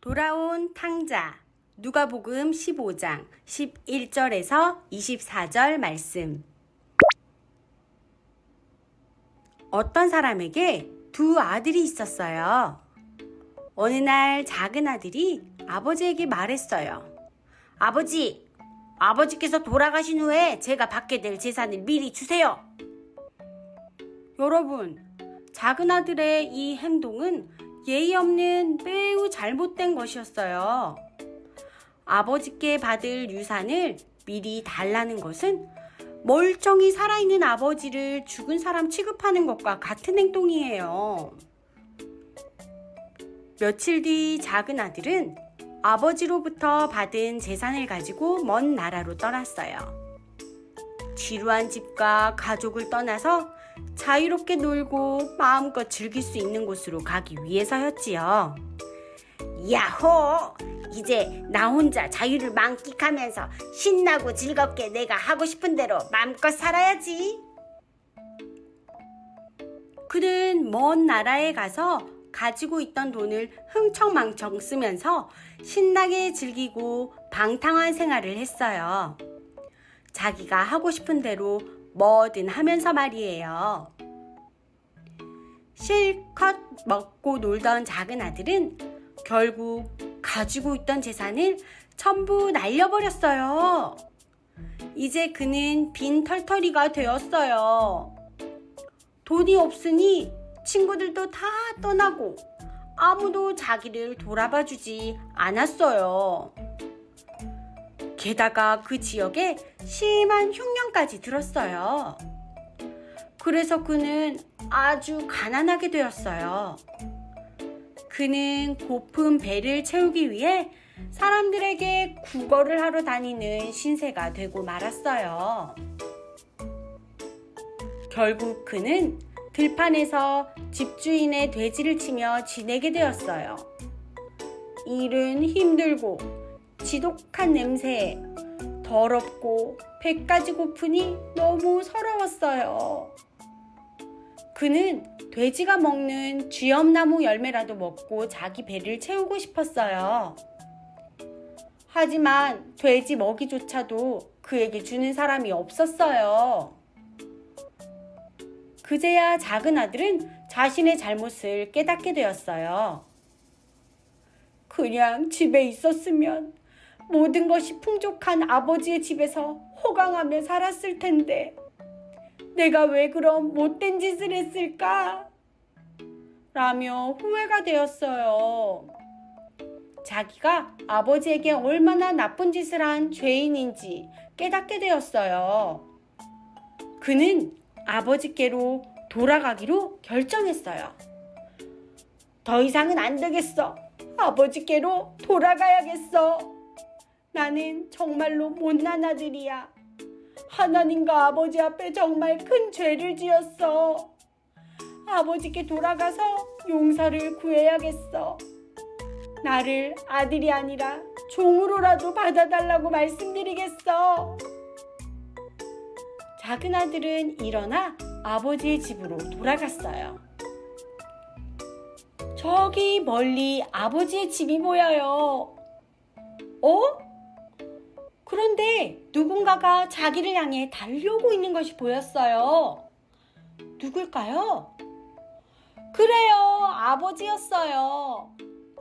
돌아온 탕자. 누가복음 15장 11절에서 24절 말씀. 어떤 사람에게 두 아들이 있었어요. 어느 날 작은 아들이 아버지에게 말했어요. 아버지께서 돌아가신 후에 제가 받게 될 재산을 미리 주세요. 여러분, 작은 아들의 이 행동은 예의 없는 매우 잘못된 것이었어요. 아버지께 받을 유산을 미리 달라는 것은 멀쩡히 살아있는 아버지를 죽은 사람 취급하는 것과 같은 행동이에요. 며칠 뒤 작은 아들은 아버지로부터 받은 재산을 가지고 먼 나라로 떠났어요. 지루한 집과 가족을 떠나서 자유롭게 놀고 마음껏 즐길 수 있는 곳으로 가기 위해서였지요. 야호! 이제 나 혼자 자유를 만끽하면서 신나고 즐겁게 내가 하고 싶은 대로 마음껏 살아야지. 그는 먼 나라에 가서 가지고 있던 돈을 흥청망청 쓰면서 신나게 즐기고 방탕한 생활을 했어요. 자기가 하고 싶은 대로 뭐든 하면서 말이에요. 실컷 먹고 놀던 작은 아들은 결국 가지고 있던 재산을 전부 날려버렸어요. 이제 그는 빈털터리가 되었어요. 돈이 없으니 친구들도 다 떠나고 아무도 자기를 돌아봐주지 않았어요. 게다가 그 지역에 심한 흉년까지 들었어요. 그래서 그는 아주 가난하게 되었어요. 그는 고픈 배를 채우기 위해 사람들에게 구걸을 하러 다니는 신세가 되고 말았어요. 결국 그는 들판에서 집주인의 돼지를 치며 지내게 되었어요. 일은 힘들고 지독한 냄새에 더럽고 배까지 고프니 너무 서러웠어요. 그는 돼지가 먹는 쥐엄나무 열매라도 먹고 자기 배를 채우고 싶었어요. 하지만 돼지 먹이조차도 그에게 주는 사람이 없었어요. 그제야 작은 아들은 자신의 잘못을 깨닫게 되었어요. 그냥 집에 있었으면 모든 것이 풍족한 아버지의 집에서 호강하며 살았을 텐데 내가 왜 그런 못된 짓을 했을까? 라며 후회가 되었어요. 자기가 아버지에게 얼마나 나쁜 짓을 한 죄인인지 깨닫게 되었어요. 그는 아버지께로 돌아가기로 결정했어요. 더 이상은 안 되겠어. 아버지께로 돌아가야겠어. 나는 정말로 못난 아들이야. 하나님과 아버지 앞에 정말 큰 죄를 지었어. 아버지께 돌아가서 용서를 구해야겠어. 나를 아들이 아니라 종으로라도 받아달라고 말씀드리겠어. 작은 아들은 일어나 아버지의 집으로 돌아갔어요. 저기 멀리 아버지의 집이 보여요. 그런데 누군가가 자기를 향해 달려오고 있는 것이 보였어요. 누굴까요? 그래요, 아버지였어요.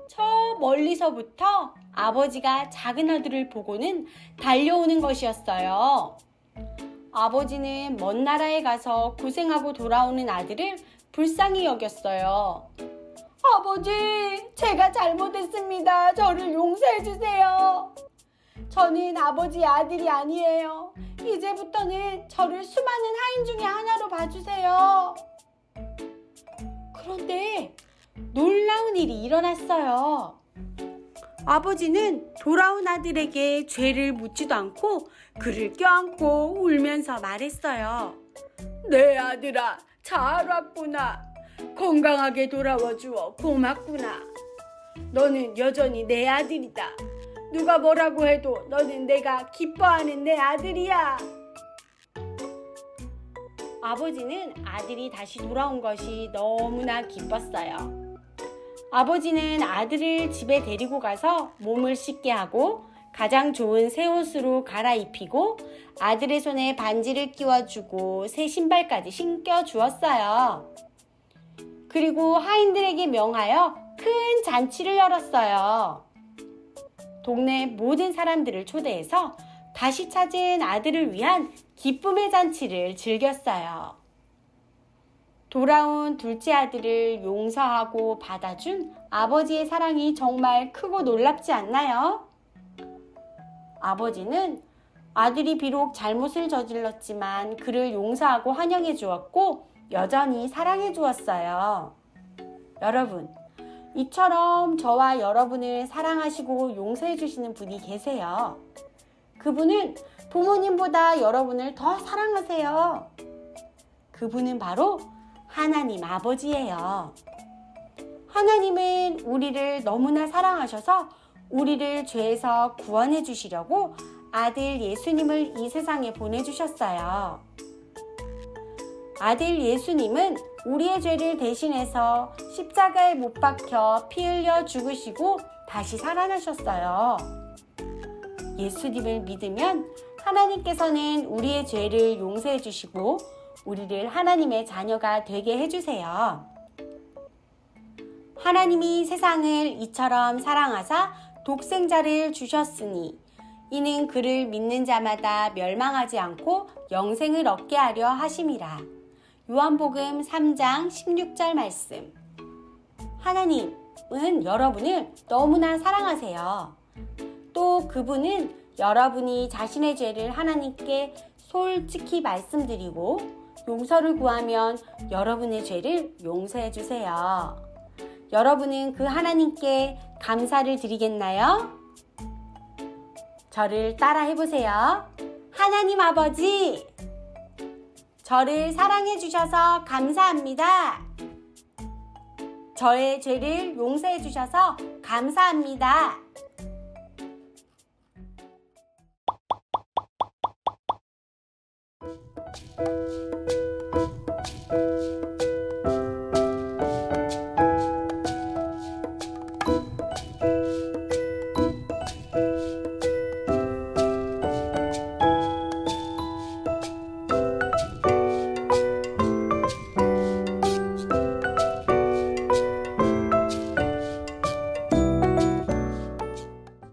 저 멀리서부터 아버지가 작은 아들을 보고는 달려오는 것이었어요. 아버지는 먼 나라에 가서 고생하고 돌아오는 아들을 불쌍히 여겼어요. 아버지, 제가 잘못했습니다. 저를 용서해 주세요. 저는 아버지의 아들이 아니에요. 이제부터는 저를 수많은 하인 중에 하나로 봐주세요. 그런데 놀라운 일이 일어났어요. 아버지는 돌아온 아들에게 죄를 묻지도 않고 그를 껴안고 울면서 말했어요. 내 아들아, 잘 왔구나. 건강하게 돌아와 주어 고맙구나. 너는 여전히 내 아들이다. 누가 뭐라고 해도 너는 내가 기뻐하는 내 아들이야. 아버지는 아들이 다시 돌아온 것이 너무나 기뻤어요. 아버지는 아들을 집에 데리고 가서 몸을 씻게 하고 가장 좋은 새 옷으로 갈아입히고 아들의 손에 반지를 끼워주고 새 신발까지 신겨주었어요. 그리고 하인들에게 명하여 큰 잔치를 열었어요. 동네 모든 사람들을 초대해서 다시 찾은 아들을 위한 기쁨의 잔치를 즐겼어요. 돌아온 둘째 아들을 용서하고 받아준 아버지의 사랑이 정말 크고 놀랍지 않나요? 아버지는 아들이 비록 잘못을 저질렀지만 그를 용서하고 환영해 주었고 여전히 사랑해 주었어요. 여러분, 이처럼 저와 여러분을 사랑하시고 용서해 주시는 분이 계세요. 그분은 부모님보다 여러분을 더 사랑하세요. 그분은 바로 하나님 아버지예요. 하나님은 우리를 너무나 사랑하셔서 우리를 죄에서 구원해 주시려고 아들 예수님을 이 세상에 보내주셨어요. 아들 예수님은 우리의 죄를 대신해서 십자가에 못 박혀 피 흘려 죽으시고 다시 살아나셨어요. 예수님을 믿으면 하나님께서는 우리의 죄를 용서해 주시고 우리를 하나님의 자녀가 되게 해주세요. 하나님이 세상을 이처럼 사랑하사 독생자를 주셨으니 이는 그를 믿는 자마다 멸망하지 않고 영생을 얻게 하려 하심이라. 요한복음 3장 16절 말씀. 하나님은 여러분을 너무나 사랑하세요. 또 그분은 여러분이 자신의 죄를 하나님께 솔직히 말씀드리고 용서를 구하면 여러분의 죄를 용서해 주세요. 여러분은 그 하나님께 감사를 드리겠나요? 저를 따라 해보세요. 하나님 아버지, 저를 사랑해 주셔서 감사합니다. 저의 죄를 용서해 주셔서 감사합니다.